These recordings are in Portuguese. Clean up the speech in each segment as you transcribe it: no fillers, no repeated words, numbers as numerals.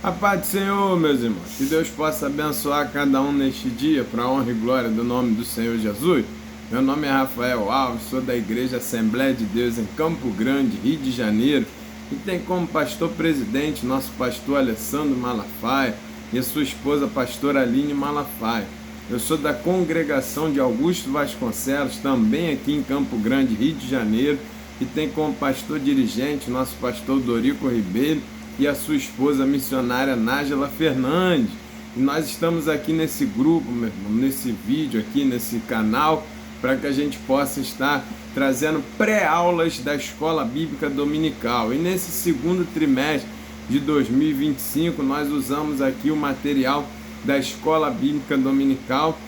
A paz do Senhor, meus irmãos. Que Deus possa abençoar cada um neste dia, para a honra e glória do nome do Senhor Jesus. Meu nome é Rafael Alves, sou da Igreja Assembleia de Deus em Campo Grande, Rio de Janeiro, e tem como pastor presidente nosso pastor Alessandro Malafaia e a sua esposa pastora Aline Malafaia. Eu sou da congregação de Augusto Vasconcelos, também aqui em Campo Grande, Rio de Janeiro, e tem como pastor dirigente nosso pastor Dorico Ribeiro e a sua esposa missionária Nájila Fernandes. E nós estamos aqui nesse grupo, meu irmão, nesse vídeo aqui, nesse canal, para que a gente possa estar trazendo pré-aulas da Escola Bíblica Dominical. E nesse segundo trimestre de 2025, nós usamos aqui o material da Escola Bíblica Dominical,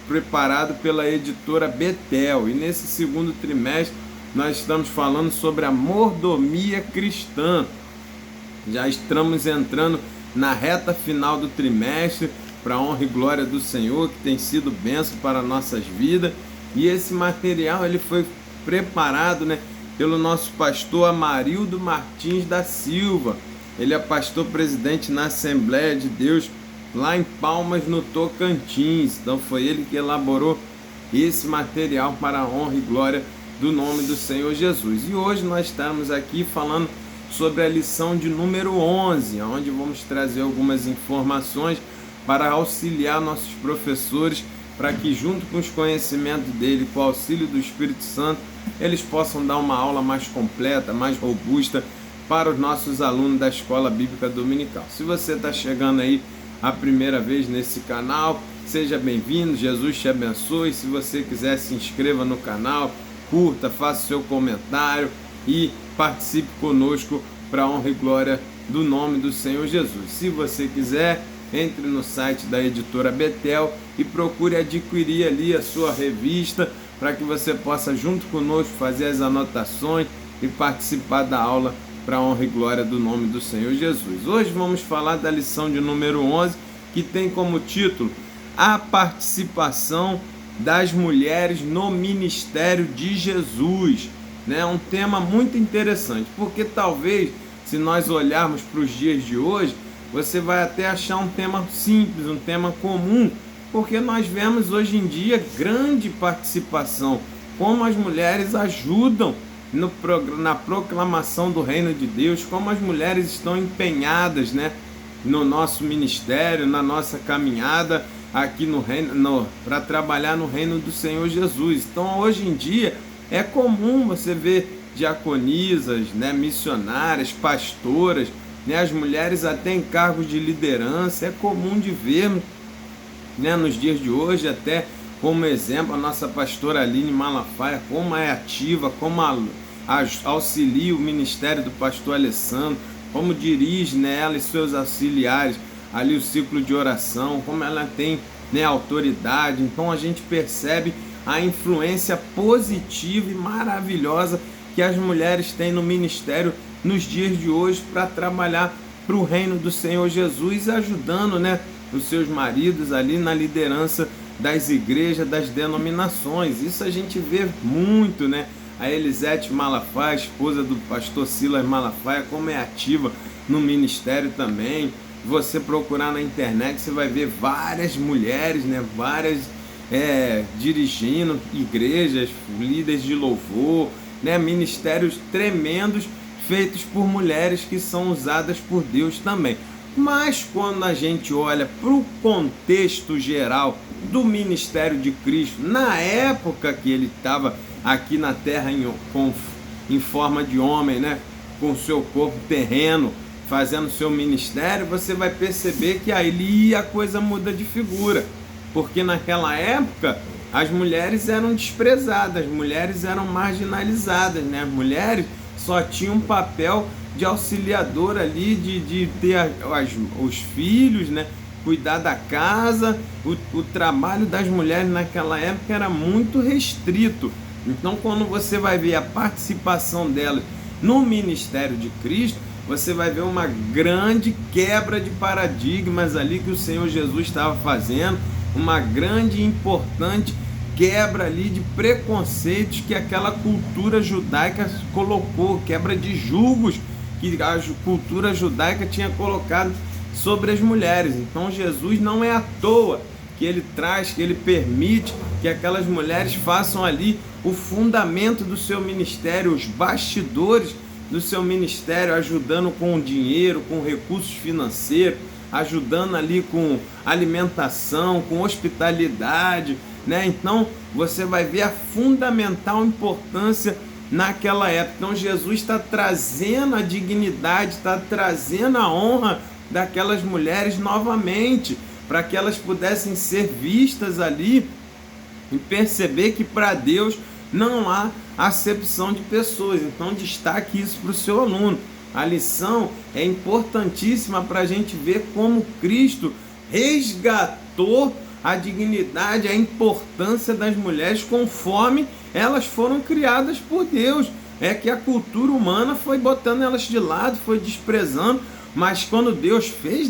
preparado pela editora Betel. E nesse segundo trimestre, nós estamos falando sobre a mordomia cristã. Já estamos entrando na reta final do trimestre, para a honra e glória do Senhor, que tem sido bênção para nossas vidas. E esse material ele foi preparado, pelo nosso pastor Amarildo Martins da Silva. Ele é pastor presidente na Assembleia de Deus, lá em Palmas, no Tocantins. Então foi ele que elaborou esse material para a honra e glória do nome do Senhor Jesus. E hoje nós estamos aqui falando sobre a lição de número 11, onde vamos trazer algumas informações para auxiliar nossos professores, para que junto com os conhecimentos dele, com o auxílio do Espírito Santo, eles possam dar uma aula mais completa, mais robusta para os nossos alunos da Escola Bíblica Dominical. Se você está chegando aí a primeira vez nesse canal, seja bem-vindo, Jesus te abençoe. Se você quiser, se inscreva no canal, curta, faça o seu comentário e participe conosco para a honra e glória do nome do Senhor Jesus. Se você quiser, entre no site da editora Betel e procure adquirir ali a sua revista, para que você possa junto conosco fazer as anotações e participar da aula para a honra e glória do nome do Senhor Jesus. Hoje vamos falar da lição de número 11, que tem como título A Participação das Mulheres no Ministério de Jesus. Um tema muito interessante, porque talvez, se nós olharmos para os dias de hoje, você vai até achar um tema simples, um tema comum, porque nós vemos hoje em dia grande participação, como as mulheres ajudam na proclamação do reino de Deus, como as mulheres estão empenhadas no nosso ministério, na nossa caminhada aqui no reino, para trabalhar no reino do Senhor Jesus. Então hoje em dia é comum você ver diaconisas, missionárias, pastoras, as mulheres até em cargos de liderança. É comum de ver, nos dias de hoje, até como exemplo, a nossa pastora Aline Malafaia, como é ativa, como auxilia o ministério do pastor Alessandro, como dirige ela e seus auxiliares ali o ciclo de oração, como ela tem autoridade. Então a gente percebe a influência positiva e maravilhosa que as mulheres têm no ministério nos dias de hoje, para trabalhar para o reino do Senhor Jesus, ajudando os seus maridos ali na liderança das igrejas, das denominações. Isso a gente vê muito, A Elisete Malafaia, esposa do pastor Silas Malafaia, como é ativa no ministério também. Você procurar na internet, você vai ver várias mulheres, várias dirigindo igrejas, líderes de louvor, ministérios tremendos feitos por mulheres que são usadas por Deus também. Mas quando a gente olha para o contexto geral do ministério de Cristo, na época que ele estava aqui na terra em forma de homem, com seu corpo terreno, fazendo seu ministério, você vai perceber que ali a coisa muda de figura. Porque naquela época as mulheres eram desprezadas, as mulheres eram marginalizadas, As mulheres só tinham um papel de auxiliador ali, de ter os filhos, cuidar da casa. O trabalho das mulheres naquela época era muito restrito. Então, quando você vai ver a participação delas no ministério de Cristo, você vai ver uma grande quebra de paradigmas ali que o Senhor Jesus estava fazendo, uma grande e importante quebra ali de preconceitos que aquela cultura judaica colocou, quebra de julgos que a cultura judaica tinha colocado sobre as mulheres. Então Jesus não é à toa que ele traz, que ele permite que aquelas mulheres façam ali o fundamento do seu ministério, os bastidores do seu ministério, ajudando com dinheiro, com recursos financeiros, ajudando ali com alimentação, com hospitalidade, né? Então você vai ver a fundamental importância naquela época. Então Jesus está trazendo a dignidade, está trazendo a honra daquelas mulheres novamente, para que elas pudessem ser vistas ali e perceber que para Deus não há acepção de pessoas. Então destaque isso para o seu aluno. A lição é importantíssima para a gente ver como Cristo resgatou a dignidade, a importância das mulheres conforme elas foram criadas por Deus. É que a cultura humana foi botando elas de lado, foi desprezando, mas quando Deus fez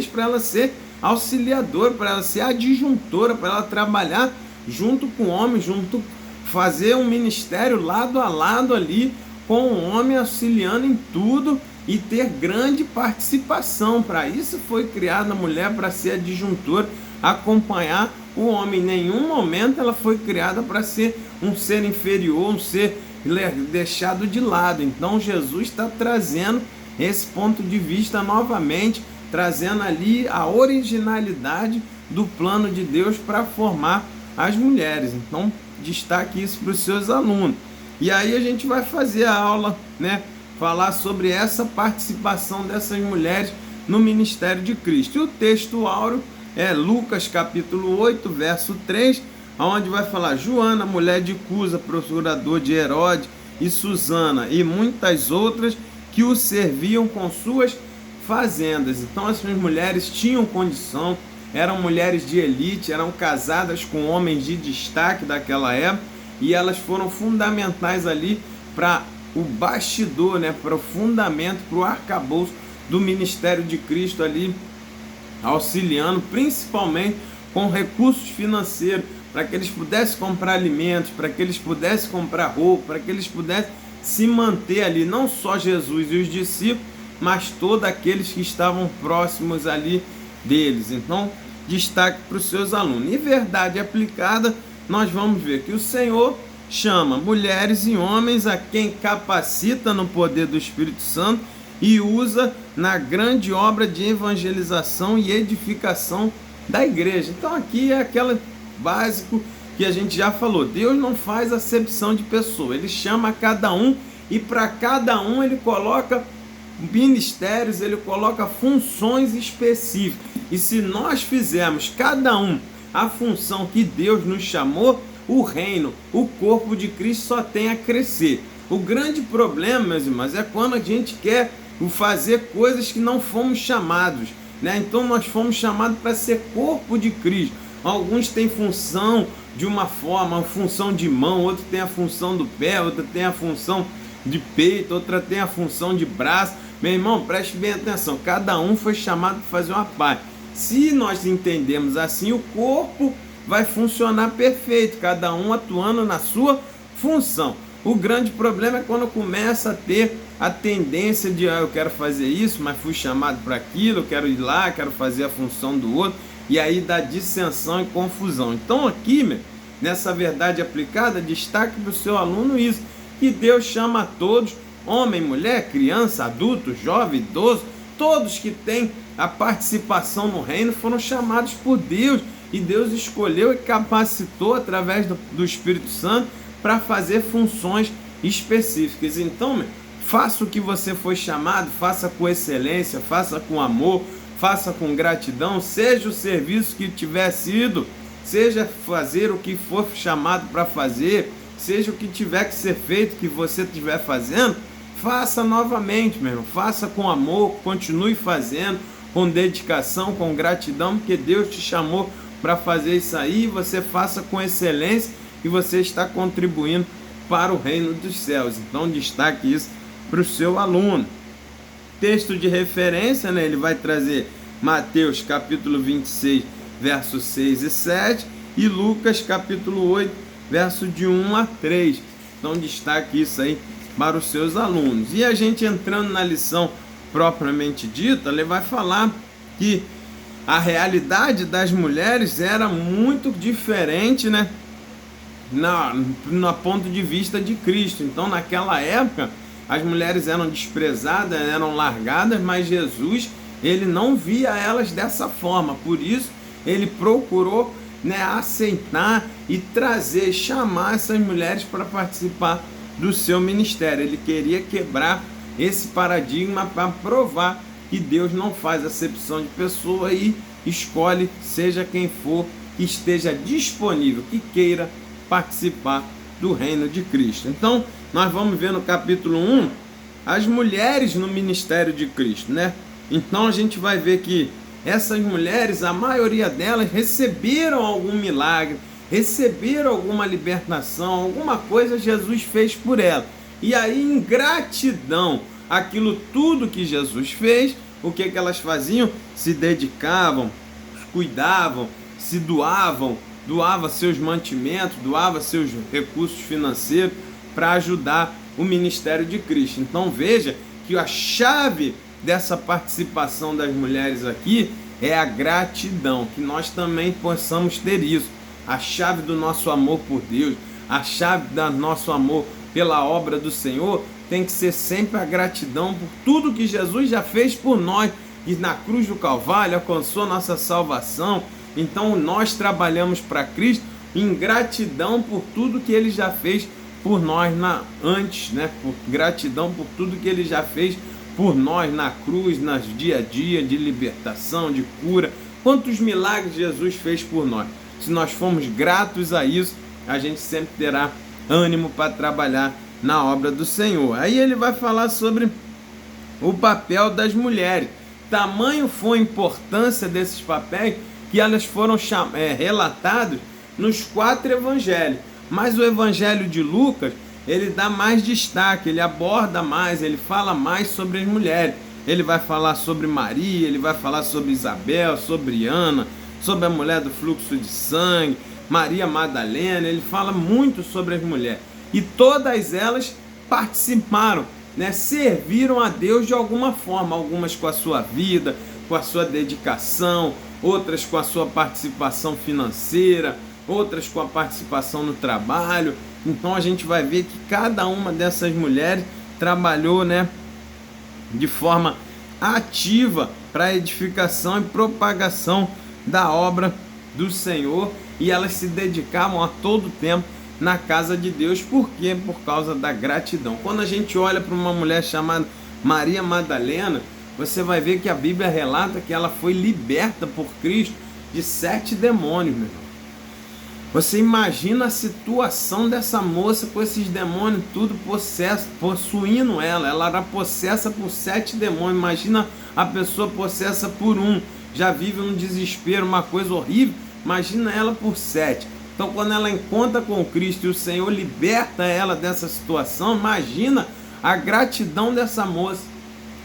para ela ser auxiliadora, para ela ser adjuntora, para ela trabalhar junto com o homem, fazer um ministério lado a lado ali, com o homem auxiliando em tudo e ter grande participação. Para isso foi criada a mulher, para ser adjuntora, acompanhar o homem. Em nenhum momento ela foi criada para ser um ser inferior, um ser deixado de lado. Então Jesus está trazendo esse ponto de vista novamente, trazendo ali a originalidade do plano de Deus para formar as mulheres. Então destaque isso para os seus alunos. E aí a gente vai fazer a aula, né, falar sobre essa participação dessas mulheres no ministério de Cristo. E o texto áureo é Lucas capítulo 8, verso 3, onde vai falar: Joana, mulher de Cusa, procurador de Herodes, e Susana e muitas outras que o serviam com suas fazendas. Então essas mulheres tinham condição, eram mulheres de elite, eram casadas com homens de destaque daquela época, e elas foram fundamentais ali para o bastidor, né, para o fundamento, para o arcabouço do ministério de Cristo ali, auxiliando principalmente com recursos financeiros, para que eles pudessem comprar alimentos, para que eles pudessem comprar roupa, para que eles pudessem se manter ali, não só Jesus e os discípulos, mas todos aqueles que estavam próximos ali deles. Então, destaque para os seus alunos. E verdade aplicada, nós vamos ver que o Senhor chama mulheres e homens a quem capacita no poder do Espírito Santo e usa na grande obra de evangelização e edificação da igreja. Então aqui é aquele básico que a gente já falou. Deus não faz acepção de pessoa, ele chama cada um e para cada um ele coloca ministérios, ele coloca funções específicas. E se nós fizermos cada um a função que Deus nos chamou, o reino, o corpo de Cristo só tem a crescer. O grande problema, meus irmãos, é quando a gente quer fazer coisas que não fomos chamados, né? Então nós fomos chamados para ser corpo de Cristo. Alguns têm função de uma forma, a função de mão, outro tem a função do pé, outro tem a função de peito, outra tem a função de braço. Meu irmão, preste bem atenção, cada um foi chamado para fazer uma parte. Se nós entendemos assim, o corpo vai funcionar perfeito, cada um atuando na sua função. O grande problema é quando começa a ter a tendência de eu quero fazer isso, mas fui chamado para aquilo, eu quero ir lá, quero fazer a função do outro, e aí dá dissensão e confusão. Então aqui, nessa verdade aplicada, destaque para o seu aluno isso, que Deus chama a todos, homem, mulher, criança, adulto, jovem, idoso, todos que têm a participação no reino foram chamados por Deus, e Deus escolheu e capacitou através do Espírito Santo para fazer funções específicas. Então, faça o que você foi chamado, faça com excelência, faça com amor, faça com gratidão, seja o serviço que tiver sido, seja fazer o que for chamado para fazer, seja o que tiver que ser feito, que você estiver fazendo, faça novamente, meu irmão, faça com amor, continue fazendo, com dedicação, com gratidão, porque Deus te chamou para fazer isso aí, você faça com excelência e você está contribuindo para o reino dos céus. Então destaque isso para o seu aluno. Texto de referência, né? Ele vai trazer Mateus capítulo 26, versos 6 e 7 e Lucas capítulo 8, verso de 1 a 3. Então destaque isso aí para os seus alunos. E a gente entrando na lição propriamente dita, ele vai falar que a realidade das mulheres era muito diferente, né? No ponto de vista de Cristo. Então, naquela época, as mulheres eram desprezadas, eram largadas, mas Jesus, ele não via elas dessa forma. Por isso, ele procurou, né, aceitar e trazer, chamar essas mulheres para participar do seu ministério. Ele queria quebrar esse paradigma para provar que Deus não faz acepção de pessoa e escolhe, seja quem for, que esteja disponível, que queira participar do reino de Cristo. Então, nós vamos ver no capítulo 1 as mulheres no ministério de Cristo, né? Então a gente vai ver que essas mulheres, a maioria delas receberam algum milagre, receberam alguma libertação, alguma coisa Jesus fez por elas. E aí, em gratidão àquilo tudo que Jesus fez, o que elas faziam? Se dedicavam, cuidavam, se doavam seus mantimentos, doava seus recursos financeiros para ajudar o ministério de Cristo. Então veja que a chave dessa participação das mulheres aqui é a gratidão, que nós também possamos ter isso. A chave do nosso amor por Deus, a chave do nosso amor pela obra do Senhor tem que ser sempre a gratidão por tudo que Jesus já fez por nós, e na cruz do Calvário alcançou nossa salvação. Então nós trabalhamos para Cristo em gratidão por tudo que Ele já fez por nós antes, né? Por gratidão por tudo que Ele já fez por nós na cruz, nas dia a dia de libertação, de cura. Quantos milagres Jesus fez por nós. Se nós formos gratos a isso, a gente sempre terá ânimo para trabalhar na obra do Senhor. Aí ele vai falar sobre o papel das mulheres. Tamanho foi a importância desses papéis que elas foram relatadas nos 4 evangelhos. Mas o evangelho de Lucas, ele dá mais destaque, ele aborda mais, ele fala mais sobre as mulheres. Ele vai falar sobre Maria, ele vai falar sobre Isabel, sobre Ana, sobre a mulher do fluxo de sangue, Maria Madalena. Ele fala muito sobre as mulheres. E todas elas participaram, né? Serviram a Deus de alguma forma, algumas com a sua vida, com a sua dedicação, outras com a sua participação financeira, outras com a participação no trabalho. Então a gente vai ver que cada uma dessas mulheres trabalhou, né, de forma ativa para a edificação e propagação da obra do Senhor, e elas se dedicavam a todo tempo na casa de Deus. Por quê? Por causa da gratidão. Quando a gente olha para uma mulher chamada Maria Madalena, você vai ver que a Bíblia relata que ela foi liberta por Cristo de 7 demônios, meu irmão. Você imagina a situação dessa moça com esses demônios tudo possuindo ela. Ela era possessa por 7 demônios. Imagina a pessoa possessa por um. Já vive um desespero, uma coisa horrível. Imagina ela por 7. Então, quando ela encontra com Cristo e o Senhor liberta ela dessa situação, imagina a gratidão dessa moça.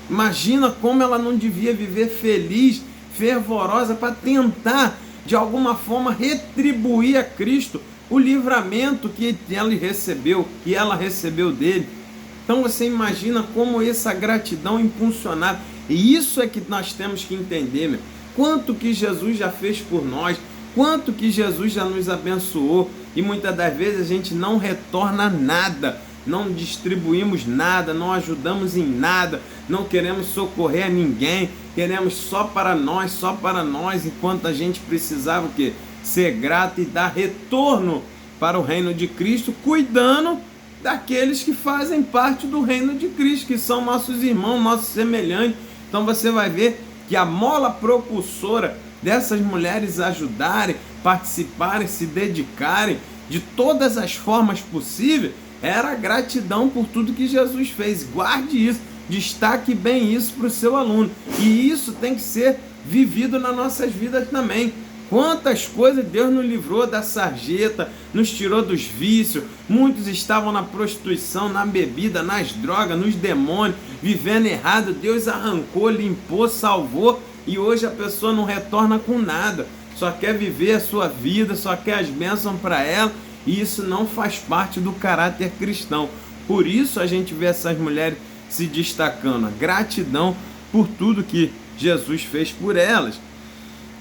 Imagina como ela não devia viver feliz, fervorosa, para tentar, de alguma forma, retribuir a Cristo o livramento que ela recebeu dele. Então, você imagina como essa gratidão impulsionava. E isso é que nós temos que entender, meu. Quanto que Jesus já fez por nós, quanto que Jesus já nos abençoou, e muitas das vezes a gente não retorna nada, não distribuímos nada, não ajudamos em nada, não queremos socorrer a ninguém, queremos só para nós, enquanto a gente precisava o quê? Ser grato e dar retorno para o reino de Cristo, cuidando daqueles que fazem parte do reino de Cristo, que são nossos irmãos, nossos semelhantes. Então você vai ver que a mola propulsora dessas mulheres ajudarem, participarem, se dedicarem de todas as formas possíveis, era a gratidão por tudo que Jesus fez. Guarde isso, destaque bem isso para o seu aluno. E isso tem que ser vivido nas nossas vidas também. Quantas coisas Deus nos livrou da sarjeta, nos tirou dos vícios. Muitos estavam na prostituição, na bebida, nas drogas, nos demônios, vivendo errado. Deus arrancou, limpou, salvou, e hoje a pessoa não retorna com nada. Só quer viver a sua vida, só quer as bênçãos para ela, e isso não faz parte do caráter cristão. Por isso a gente vê essas mulheres se destacando. A gratidão por tudo que Jesus fez por elas,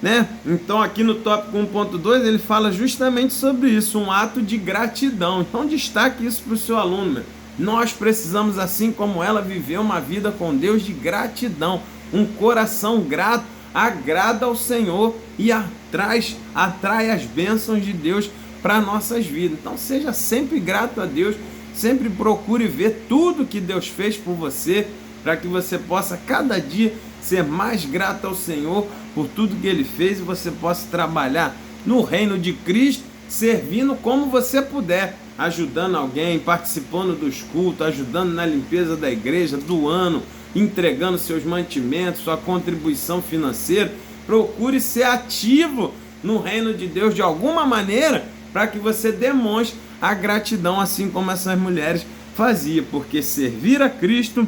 né? Então aqui no tópico 1.2 ele fala justamente sobre isso, um ato de gratidão. Então destaque isso para o seu aluno, meu. Nós precisamos, assim como ela, viver uma vida com Deus de gratidão. Um coração grato agrada ao Senhor e atrai as bênçãos de Deus para nossas vidas. Então seja sempre grato a Deus, sempre procure ver tudo que Deus fez por você, para que você possa cada dia ser mais grato ao Senhor por tudo que Ele fez, e você possa trabalhar no reino de Cristo, servindo como você puder, ajudando alguém, participando dos cultos, ajudando na limpeza da igreja, doando, entregando seus mantimentos, sua contribuição financeira. Procure ser ativo no reino de Deus de alguma maneira, para que você demonstre a gratidão, assim como essas mulheres faziam, porque servir a Cristo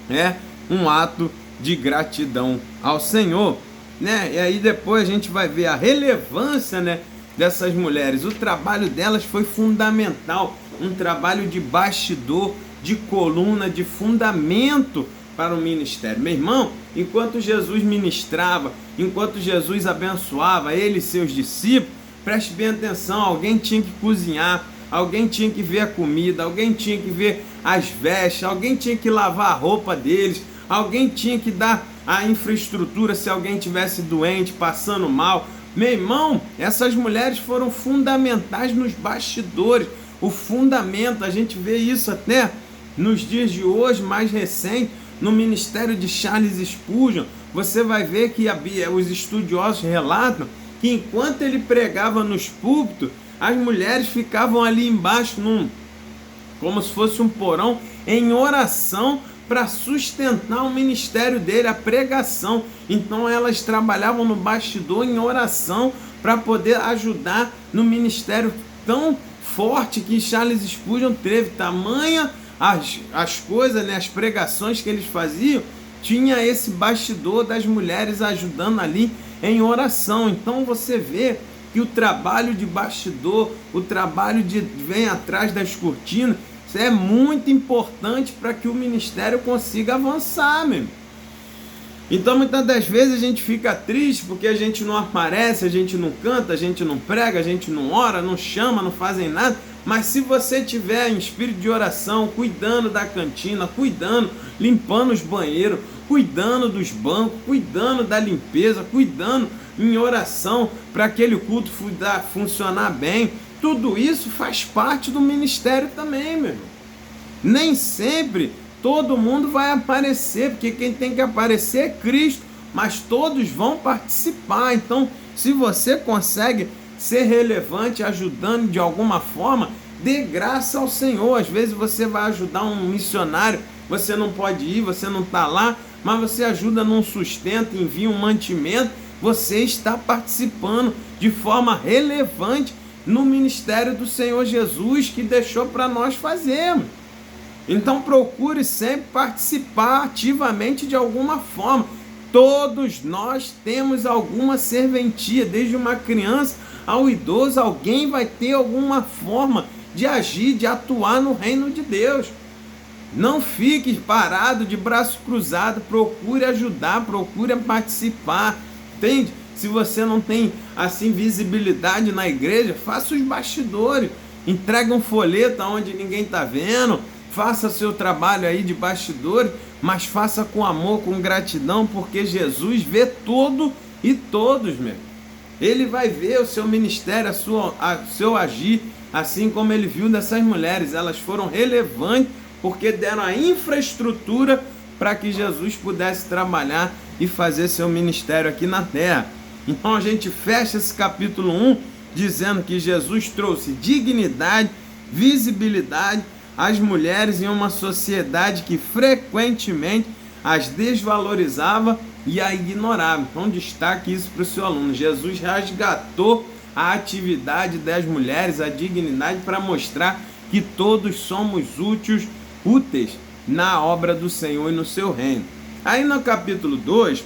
é um ato de gratidão ao Senhor, né? E aí depois a gente vai ver a relevância, né, dessas mulheres. O trabalho delas foi fundamental, um trabalho de bastidor, de coluna, de fundamento para o ministério. Meu irmão, enquanto Jesus ministrava, enquanto Jesus abençoava ele e seus discípulos, preste bem atenção, alguém tinha que cozinhar, alguém tinha que ver a comida, alguém tinha que ver as vestes, alguém tinha que lavar a roupa deles, alguém tinha que dar a infraestrutura se alguém tivesse doente, passando mal. Meu irmão, essas mulheres foram fundamentais nos bastidores. O fundamento, a gente vê isso até nos dias de hoje, mais recente, no ministério de Charles Spurgeon. Você vai ver que os estudiosos relatam que enquanto ele pregava nos púlpitos, as mulheres ficavam ali embaixo, como se fosse um porão, em oração para sustentar o ministério dele, a pregação. Então elas trabalhavam no bastidor em oração para poder ajudar no ministério tão forte que Charles Spurgeon teve. Tamanha as coisas, né, as pregações que eles faziam, tinha esse bastidor das mulheres ajudando ali em oração. Então você vê que o trabalho de bastidor, o trabalho de vem atrás das cortinas, isso é muito importante para que o ministério consiga avançar, meu. Então muitas das vezes a gente fica triste porque a gente não aparece, a gente não canta, a gente não prega, a gente não ora, não chama, não fazem nada. Mas se você tiver em espírito de oração, cuidando da cantina, cuidando, limpando os banheiros, cuidando dos bancos, cuidando da limpeza, cuidando em oração para aquele culto funcionar bem, tudo isso faz parte do ministério também, meu irmão. Nem sempre todo mundo vai aparecer, porque quem tem que aparecer é Cristo, mas todos vão participar. Então, se você consegue ser relevante, ajudando de alguma forma, dê graça ao Senhor. Às vezes você vai ajudar um missionário, você não pode ir, você não está lá, mas você ajuda num sustento, envia um mantimento, você está participando de forma relevante no ministério do Senhor Jesus, que deixou para nós fazermos. Então procure sempre participar ativamente de alguma forma. Todos nós temos alguma serventia, desde uma criança ao idoso, alguém vai ter alguma forma de agir, de atuar no reino de Deus. Não fique parado de braço cruzado, procure ajudar, procure participar, entende? Se você não tem assim visibilidade na igreja, faça os bastidores, entregue um folheto onde ninguém está vendo, faça seu trabalho aí de bastidores, mas faça com amor, com gratidão, porque Jesus vê tudo e todos, meu. Ele vai ver o seu ministério, o seu agir, assim como ele viu dessas mulheres. Elas foram relevantes porque deram a infraestrutura para que Jesus pudesse trabalhar e fazer seu ministério aqui na terra. Então a gente fecha esse capítulo 1 dizendo que Jesus trouxe dignidade, visibilidade às mulheres em uma sociedade que frequentemente as desvalorizava e a ignorava. Então destaque isso para o seu aluno. Jesus resgatou a atividade das mulheres, a dignidade, para mostrar que todos somos úteis na obra do Senhor e no seu reino. Aí no capítulo 2,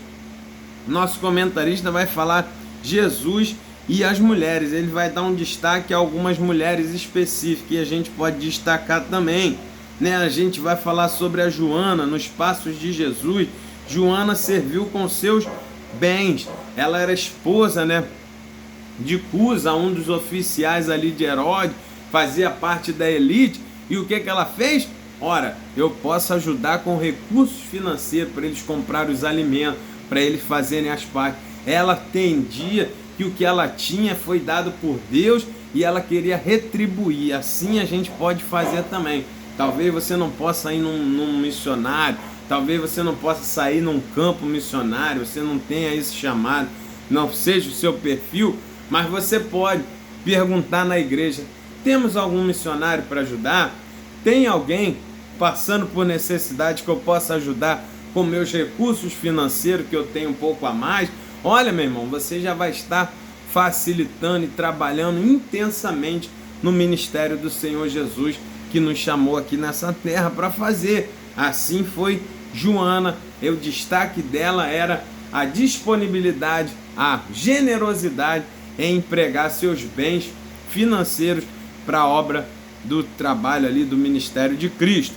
nosso comentarista vai falar Jesus e as mulheres. Ele vai dar um destaque a algumas mulheres específicas e a gente pode destacar também, né? A gente vai falar sobre a Joana nos passos de Jesus, Joana serviu com seus bens. Ela era esposa, de Cusa, um dos oficiais ali de Herodes, fazia parte da elite. E o que ela fez? Ora, eu posso ajudar com recursos financeiros para eles comprarem os alimentos, para eles fazerem as partes. Ela entendia que o que ela tinha foi dado por Deus e ela queria retribuir. Assim a gente pode fazer também. Talvez você não possa ir num missionário, talvez você não possa sair num campo missionário, você não tenha esse chamado, não seja o seu perfil, mas você pode perguntar na igreja: temos algum missionário para ajudar? Tem alguém passando por necessidade que eu possa ajudar com meus recursos financeiros que eu tenho um pouco a mais? Olha, meu irmão, você já vai estar facilitando e trabalhando intensamente no ministério do Senhor Jesus, que nos chamou aqui nessa terra para fazer. Assim foi Joana. O destaque dela era a disponibilidade, a generosidade em empregar seus bens financeiros para a obra do trabalho ali do ministério de Cristo.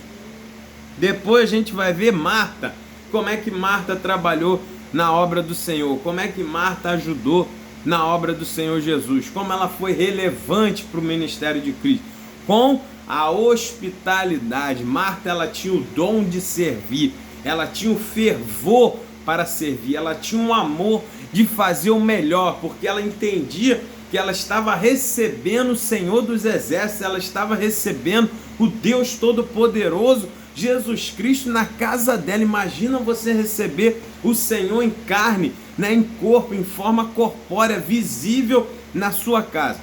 Depois a gente vai ver Marta, como é que Marta trabalhou na obra do Senhor, como é que Marta ajudou na obra do Senhor Jesus, como ela foi relevante para o ministério de Cristo, com a hospitalidade. Marta, ela tinha o dom de servir, ela tinha o fervor para servir, ela tinha um amor de fazer o melhor, porque ela entendia que ela estava recebendo o Senhor dos Exércitos, ela estava recebendo o Deus Todo-Poderoso, Jesus Cristo, na casa dela. Imagina você receber o Senhor em carne, em corpo, em forma corpórea, visível na sua casa.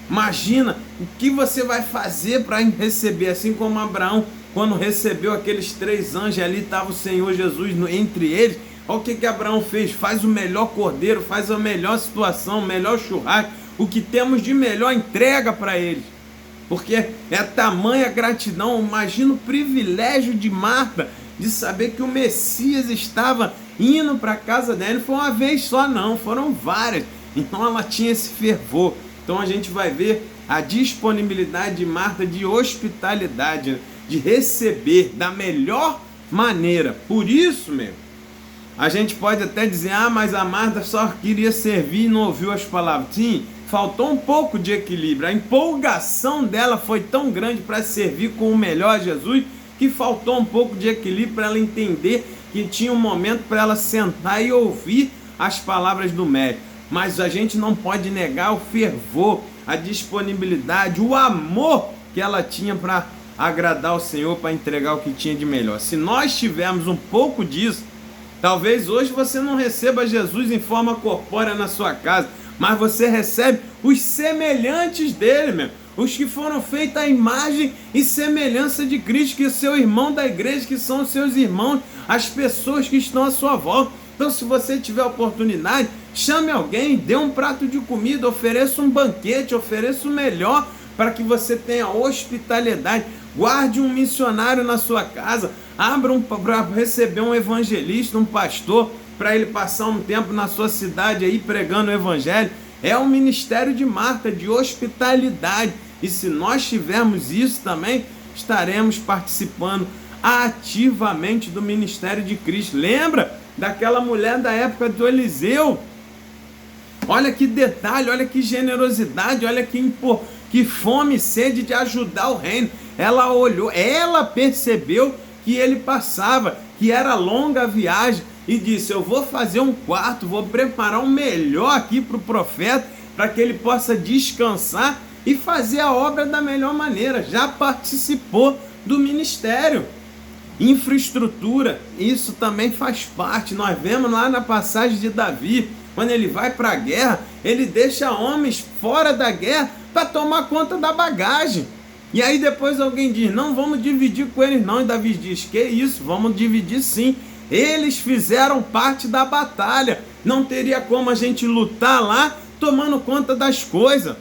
Imagina o que você vai fazer para receber, assim como Abraão, quando recebeu aqueles 3 anjos, ali estava o Senhor Jesus entre eles. Olha o que Abraão fez: faz o melhor cordeiro, faz a melhor situação, o melhor churrasco, o que temos de melhor entrega para eles, porque é tamanha gratidão. Imagina o privilégio de Marta de saber que o Messias estava indo para a casa dela. Não foi uma vez só não, foram várias. Então ela tinha esse fervor. Então a gente vai ver a disponibilidade de Marta de hospitalidade, de receber da melhor maneira. Por isso, a gente pode até dizer: mas a Marta só queria servir e não ouviu as palavras. Sim, faltou um pouco de equilíbrio. A empolgação dela foi tão grande para servir com o melhor Jesus, que faltou um pouco de equilíbrio para ela entender que tinha um momento para ela sentar e ouvir as palavras do Mestre. Mas a gente não pode negar o fervor, a disponibilidade, o amor que ela tinha para agradar o Senhor, para entregar o que tinha de melhor. Se nós tivermos um pouco disso, talvez hoje você não receba Jesus em forma corpórea na sua casa, mas você recebe os semelhantes dele, os que foram feitos à imagem e semelhança de Cristo, que é o seu irmão da igreja, que são os seus irmãos, as pessoas que estão à sua volta. Então, se você tiver oportunidade, chame alguém, dê um prato de comida, ofereça um banquete, ofereça o melhor para que você tenha hospitalidade. Guarde um missionário na sua casa, abra para receber um evangelista, um pastor, para ele passar um tempo na sua cidade aí pregando o evangelho. É um ministério de Marta, de hospitalidade. E se nós tivermos isso também, estaremos participando ativamente do ministério de Cristo. Lembra daquela mulher da época do Eliseu? Olha que detalhe, olha que generosidade, olha que fome e sede de ajudar o reino. Ela olhou, ela percebeu que ele passava, que era longa a viagem, e disse: eu vou fazer um quarto, vou preparar um melhor aqui para o profeta, para que ele possa descansar e fazer a obra da melhor maneira. Já participou do ministério. Infraestrutura, isso também faz parte. Nós vemos lá na passagem de Davi, quando ele vai para a guerra, ele deixa homens fora da guerra para tomar conta da bagagem. E aí depois alguém diz: não, vamos dividir com eles não. E Davi diz: que isso, vamos dividir sim. Eles fizeram parte da batalha. Não teria como a gente lutar lá tomando conta das coisas.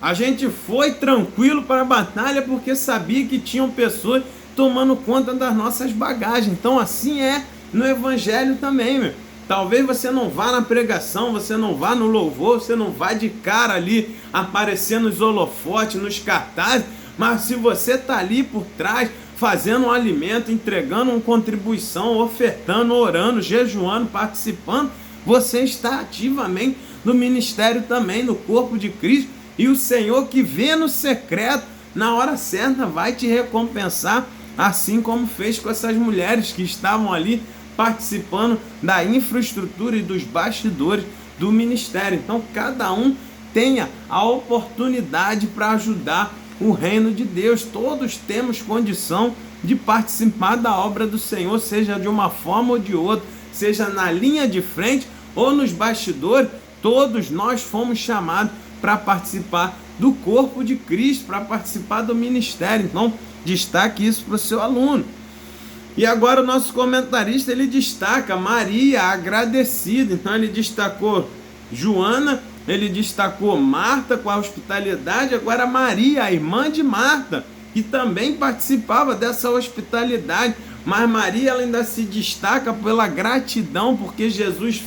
A gente foi tranquilo para a batalha porque sabia que tinham pessoas tomando conta das nossas bagagens. Então assim é no evangelho também, Talvez você não vá na pregação, você não vá no louvor, você não vá de cara ali aparecendo nos holofotes, nos cartazes, mas se você está ali por trás, fazendo um alimento, entregando uma contribuição, ofertando, orando, jejuando, participando, você está ativamente no ministério também, no corpo de Cristo, e o Senhor que vê no secreto, na hora certa vai te recompensar, assim como fez com essas mulheres que estavam ali participando da infraestrutura e dos bastidores do ministério. Então cada um tenha a oportunidade para ajudar o reino de Deus. Todos temos condição de participar da obra do Senhor, seja de uma forma ou de outra, seja na linha de frente ou nos bastidores. Todos nós fomos chamados para participar do corpo de Cristo, para participar do ministério. Então destaque isso para o seu aluno. E agora o nosso comentarista, ele destaca Maria agradecida. Então ele destacou Joana, ele destacou Marta com a hospitalidade, agora Maria, a irmã de Marta, que também participava dessa hospitalidade. Mas Maria ela ainda se destaca pela gratidão, porque Jesus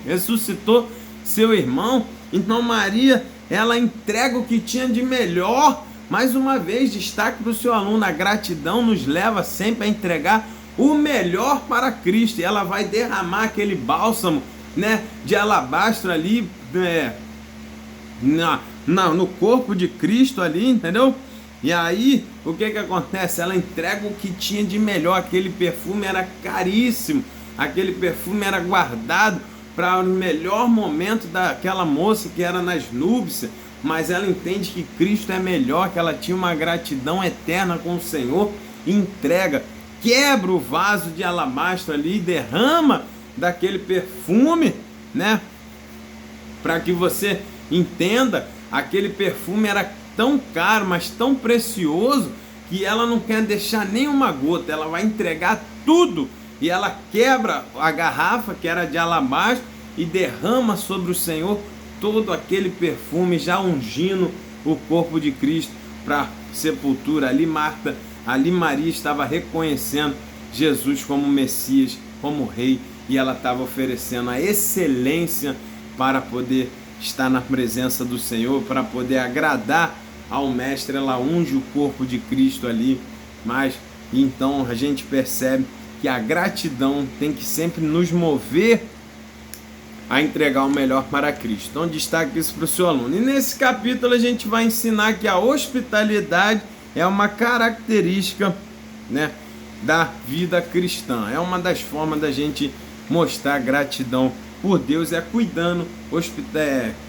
ressuscitou seu irmão. Então Maria, ela entrega o que tinha de melhor. Mais uma vez, destaque para o seu aluno, a gratidão nos leva sempre a entregar o melhor para Cristo. E ela vai derramar aquele bálsamo, né, de alabastro ali, no corpo de Cristo ali, entendeu? E aí, o que acontece? Ela entrega o que tinha de melhor. Aquele perfume era caríssimo, aquele perfume era guardado para o melhor momento daquela moça que era nas núpcias. Mas ela entende que Cristo é melhor, que ela tinha uma gratidão eterna com o Senhor, e entrega, quebra o vaso de alabastro ali, derrama daquele perfume, né? Para que você entenda, aquele perfume era tão caro, mas tão precioso, que ela não quer deixar nenhuma gota, ela vai entregar tudo, e ela quebra a garrafa que era de alabastro e derrama sobre o Senhor todo aquele perfume, já ungindo o corpo de Cristo para sepultura. Ali Maria estava reconhecendo Jesus como Messias, como Rei, e ela estava oferecendo a excelência para poder estar na presença do Senhor, para poder agradar ao Mestre. Ela unge o corpo de Cristo ali. Mas então a gente percebe que a gratidão tem que sempre nos mover a entregar o melhor para Cristo. Então destaque isso para o seu aluno. E nesse capítulo a gente vai ensinar que a hospitalidade é uma característica, né, da vida cristã. É uma das formas da gente mostrar gratidão por Deus,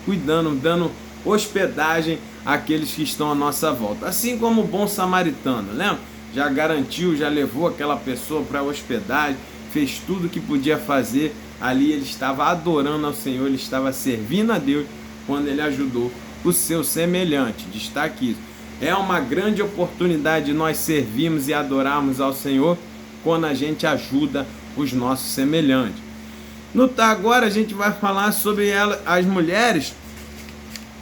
cuidando, dando hospedagem àqueles que estão à nossa volta. Assim como o bom samaritano, lembra? Já garantiu, já levou aquela pessoa para a hospedagem, fez tudo o que podia fazer. Ali ele estava adorando ao Senhor, ele estava servindo a Deus quando ele ajudou o seu semelhante. Destaque isso. É uma grande oportunidade de nós servirmos e adorarmos ao Senhor quando a gente ajuda os nossos semelhantes. Agora a gente vai falar sobre as mulheres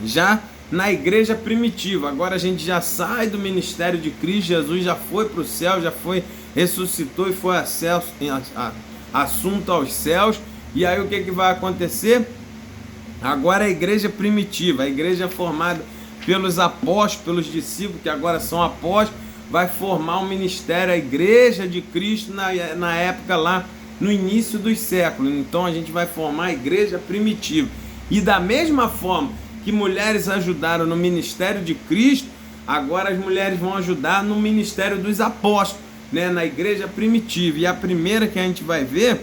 já na igreja primitiva. Agora a gente já sai do ministério de Cristo. Jesus já foi para o céu, ressuscitou e foi assunto aos céus. E aí o que vai acontecer? Agora a igreja primitiva, a igreja formada pelos apóstolos, pelos discípulos que agora são apóstolos, vai formar um ministério, a igreja de Cristo na época lá, no início dos séculos. Então a gente vai formar a igreja primitiva. E da mesma forma que mulheres ajudaram no ministério de Cristo, agora as mulheres vão ajudar no ministério dos apóstolos, né, na igreja primitiva. E a primeira que a gente vai ver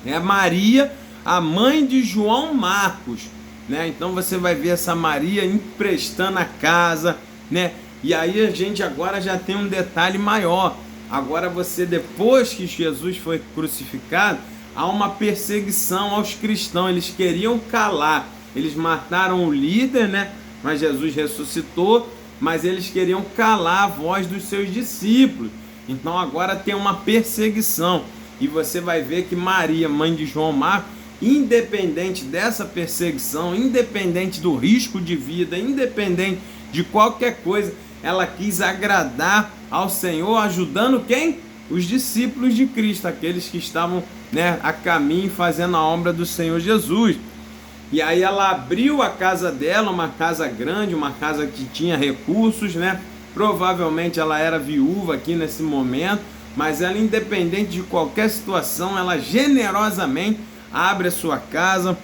é Maria, a mãe de João Marcos, né? Então você vai ver essa Maria emprestando a casa, né? E aí a gente agora já tem um detalhe maior. Agora depois que Jesus foi crucificado, há uma perseguição aos cristãos. Eles queriam calar, eles mataram o líder, né? Mas Jesus ressuscitou, mas eles queriam calar a voz dos seus discípulos. Então agora tem uma perseguição. E você vai ver que Maria, mãe de João Marcos, independente dessa perseguição, independente do risco de vida, independente de qualquer coisa, ela quis agradar ao Senhor, ajudando quem? Os discípulos de Cristo, aqueles que estavam, né, a caminho fazendo a obra do Senhor Jesus. E aí ela abriu a casa dela, uma casa grande, uma casa que tinha recursos, né? provavelmente ela era viúva aqui nesse momento, mas ela, independente de qualquer situação, ela generosamente abre a sua casa,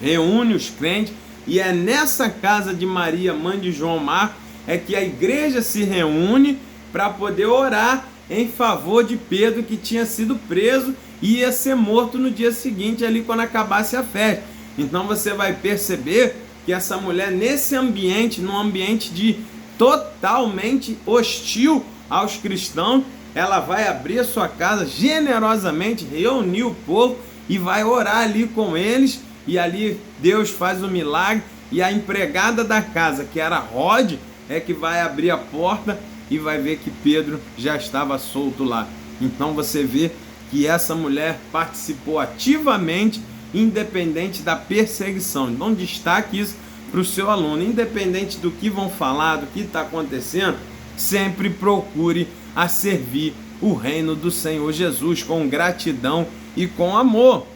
reúne os crentes, e é nessa casa de Maria, mãe de João Marcos, é que a igreja se reúne para poder orar em favor de Pedro, que tinha sido preso e ia ser morto no dia seguinte, ali quando acabasse a festa. Então você vai perceber que essa mulher, nesse ambiente, num ambiente de totalmente hostil aos cristãos, ela vai abrir a sua casa generosamente, reunir o povo e vai orar ali com eles, e ali Deus faz o milagre, e a empregada da casa, que era Rode, é que vai abrir a porta e vai ver que Pedro já estava solto lá. Então você vê que essa mulher participou ativamente, independente da perseguição. Então destaque isso para o seu aluno, independente do que vão falar, do que está acontecendo, sempre procure a servir o reino do Senhor Jesus com gratidão e com amor.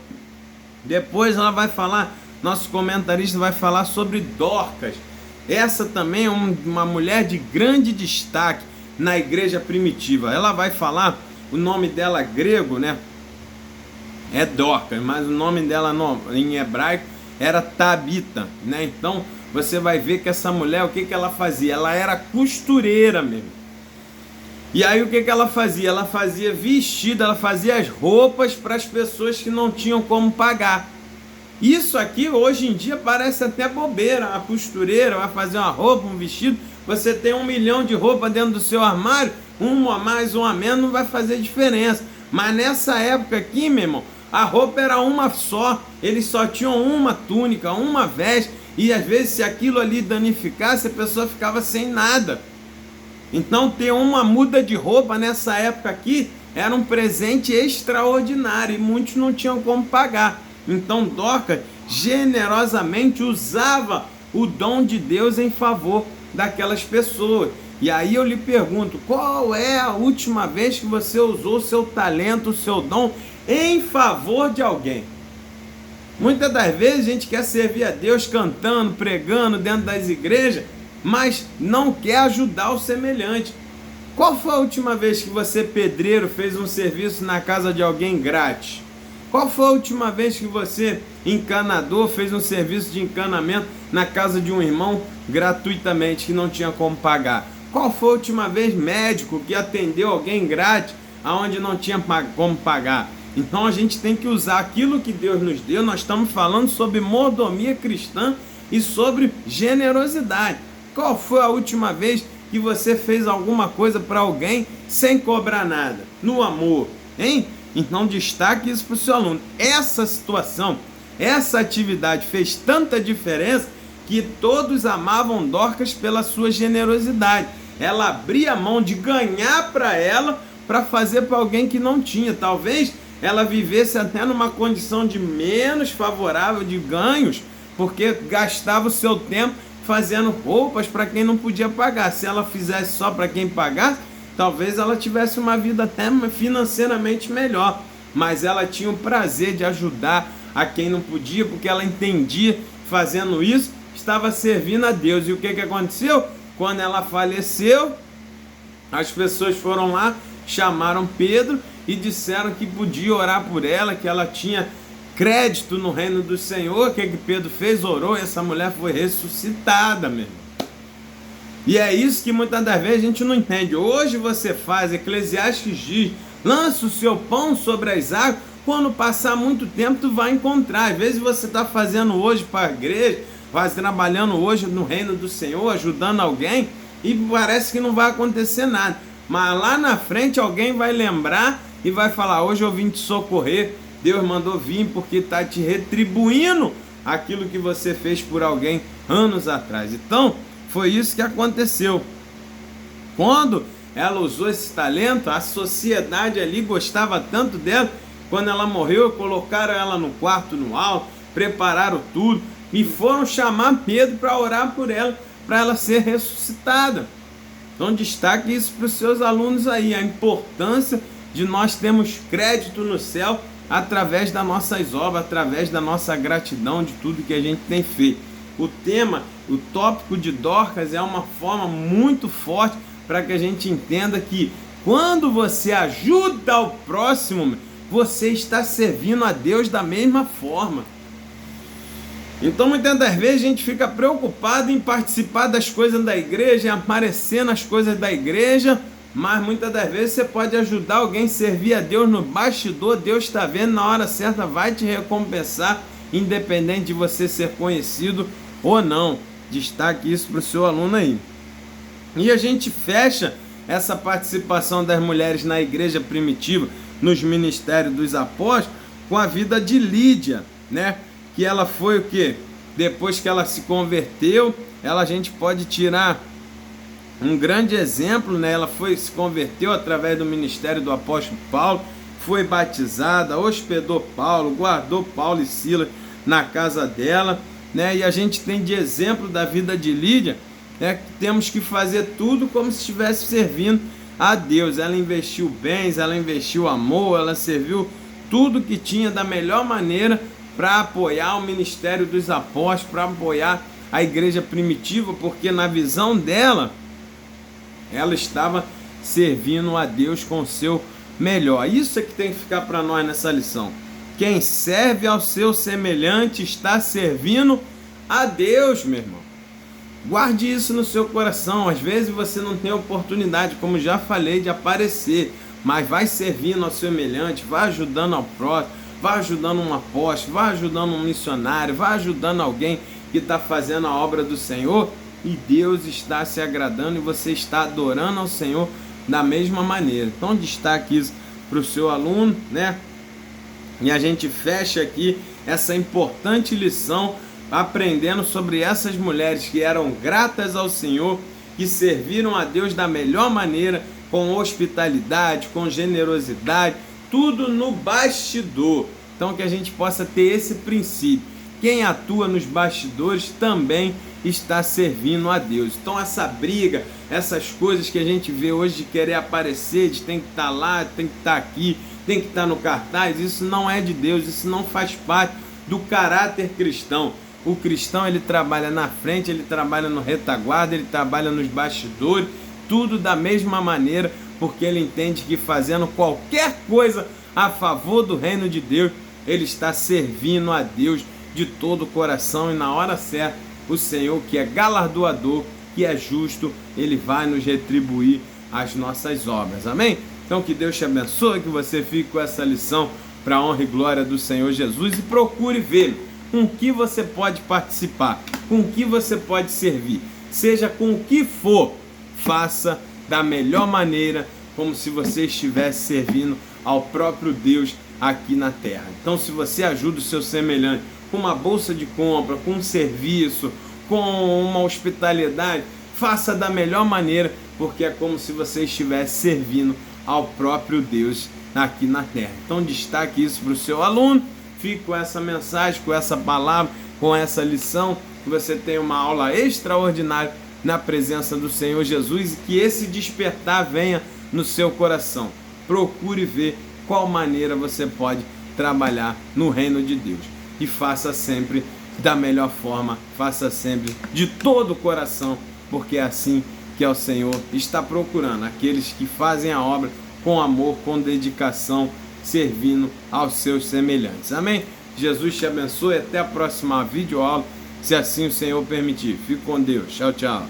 Depois ela vai falar, nosso comentarista vai falar sobre Dorcas. Essa também é uma mulher de grande destaque na igreja primitiva. Ela vai falar, o nome dela grego, né, é Dorcas, mas o nome dela em hebraico era Tabita, né? Então você vai ver que essa mulher, o que ela fazia? Ela era costureira mesmo. E aí o que ela fazia? Ela fazia vestido, ela fazia as roupas para as pessoas que não tinham como pagar. Isso aqui hoje em dia parece até bobeira. A costureira vai fazer uma roupa, um vestido, você tem 1 milhão de roupas dentro do seu armário, uma a mais, uma a menos, não vai fazer diferença. Mas nessa época aqui, meu irmão, a roupa era uma só, eles só tinham uma túnica, uma veste, e às vezes se aquilo ali danificasse, a pessoa ficava sem nada. Então ter uma muda de roupa nessa época aqui era um presente extraordinário, e muitos não tinham como pagar. Então Dorcas generosamente usava o dom de Deus em favor daquelas pessoas. E aí eu lhe pergunto, qual é a última vez que você usou o seu talento, o seu dom em favor de alguém? Muitas das vezes a gente quer servir a Deus cantando, pregando dentro das igrejas, mas não quer ajudar o semelhante. Qual foi a última vez que você, pedreiro, fez um serviço na casa de alguém grátis? Qual foi a última vez que você, encanador, fez um serviço de encanamento na casa de um irmão gratuitamente, que não tinha como pagar? Qual foi a última vez, médico, que atendeu alguém grátis, aonde não tinha como pagar? Então a gente tem que usar aquilo que Deus nos deu. Nós estamos falando sobre mordomia cristã e sobre generosidade. Qual foi a última vez que você fez alguma coisa para alguém sem cobrar nada? No amor, hein? Então destaque isso para o seu aluno. Essa situação, essa atividade fez tanta diferença que todos amavam Dorcas pela sua generosidade. Ela abria a mão de ganhar para ela, para fazer para alguém que não tinha. Talvez ela vivesse até numa condição de menos favorável de ganhos, porque gastava o seu tempo fazendo roupas para quem não podia pagar. Se ela fizesse só para quem pagasse, talvez ela tivesse uma vida até financeiramente melhor, mas ela tinha o prazer de ajudar a quem não podia, porque ela entendia, fazendo isso, estava servindo a Deus. E o que aconteceu? Quando ela faleceu, as pessoas foram lá, chamaram Pedro e disseram que podia orar por ela, que ela tinha crédito no reino do Senhor. O que Pedro fez? Orou, e essa mulher foi ressuscitada mesmo. E é isso que muitas das vezes a gente não entende. Hoje você faz, Eclesiastes diz, lança o seu pão sobre as águas, quando passar muito tempo tu vai encontrar. Às vezes você está fazendo hoje para a igreja, vai trabalhando hoje no reino do Senhor, ajudando alguém, e parece que não vai acontecer nada. Mas lá na frente alguém vai lembrar e vai falar, hoje eu vim te socorrer, Deus mandou vir porque está te retribuindo aquilo que você fez por alguém anos atrás. Então, foi isso que aconteceu. Quando ela usou esse talento, a sociedade ali gostava tanto dela. Quando ela morreu, colocaram ela no quarto no alto, prepararam tudo e foram chamar Pedro para orar por ela, para ela ser ressuscitada. Então destaque isso para os seus alunos aí, a importância de nós termos crédito no céu através das nossas obras, através da nossa gratidão de tudo que a gente tem feito. o tema, o tópico de Dorcas é uma forma muito forte para que a gente entenda que quando você ajuda o próximo, você está servindo a Deus da mesma forma. Então muitas das vezes a gente fica preocupado em participar das coisas da igreja, em aparecer nas coisas da igreja, mas muitas das vezes você pode ajudar alguém a servir a Deus no bastidor. Deus está vendo, na hora certa vai te recompensar, independente de você ser conhecido ou não. Destaque isso para o seu aluno aí. E a gente fecha essa participação das mulheres na igreja primitiva, nos ministérios dos apóstolos, com a vida de Lídia, né? Que ela foi o quê? Depois que ela se converteu, a gente pode tirar um grande exemplo, né? Ela se converteu através do ministério do apóstolo Paulo, foi batizada, hospedou Paulo, guardou Paulo e Silas na casa dela, né? E a gente tem de exemplo da vida de Lídia, né, que temos que fazer tudo como se estivesse servindo a Deus. Ela investiu bens, ela investiu amor, ela serviu tudo que tinha da melhor maneira para apoiar o ministério dos apóstolos, para apoiar a igreja primitiva, porque na visão dela, ela estava servindo a Deus com o seu melhor. Isso é que tem que ficar para nós nessa lição. Quem serve ao seu semelhante está servindo a Deus, meu irmão. Guarde isso no seu coração. Às vezes você não tem oportunidade, como já falei, de aparecer, mas vai servindo ao semelhante, vai ajudando ao próximo, vai ajudando um apóstolo, vai ajudando um missionário, vai ajudando alguém que está fazendo a obra do Senhor, e Deus está se agradando e você está adorando ao Senhor da mesma maneira. Então destaque isso para o seu aluno, né? E a gente fecha aqui essa importante lição aprendendo sobre essas mulheres que eram gratas ao Senhor, que serviram a Deus da melhor maneira, com hospitalidade, com generosidade, tudo no bastidor. Então que a gente possa ter esse princípio. Quem atua nos bastidores também está servindo a Deus. Então essa briga, essas coisas que a gente vê hoje de querer aparecer, de tem que estar lá, tem que estar aqui, tem que estar no cartaz, isso não é de Deus, isso não faz parte do caráter cristão. O cristão, ele trabalha na frente, ele trabalha no retaguarda, ele trabalha nos bastidores, tudo da mesma maneira, porque ele entende que fazendo qualquer coisa a favor do reino de Deus, ele está servindo a Deus de todo o coração, e na hora certa, o Senhor, que é galardoador, que é justo, ele vai nos retribuir as nossas obras. Amém? Então que Deus te abençoe, que você fique com essa lição para a honra e glória do Senhor Jesus, e procure ver com o que você pode participar, com o que você pode servir, seja com o que for, faça da melhor maneira, como se você estivesse servindo ao próprio Deus aqui na terra. Então se você ajuda o seu semelhante com uma bolsa de compra, com um serviço, com uma hospitalidade, faça da melhor maneira, porque é como se você estivesse servindo ao próprio Deus aqui na terra. Então destaque isso para o seu aluno. Fique com essa mensagem, com essa palavra, com essa lição, que você tenha uma aula extraordinária na presença do Senhor Jesus, e que esse despertar venha no seu coração. Procure ver qual maneira você pode trabalhar no reino de Deus, e faça sempre da melhor forma, faça sempre de todo o coração, porque é assim que o Senhor está procurando, aqueles que fazem a obra com amor, com dedicação, servindo aos seus semelhantes. Amém? Jesus te abençoe, até a próxima videoaula, se assim o Senhor permitir. Fique com Deus. Tchau, tchau.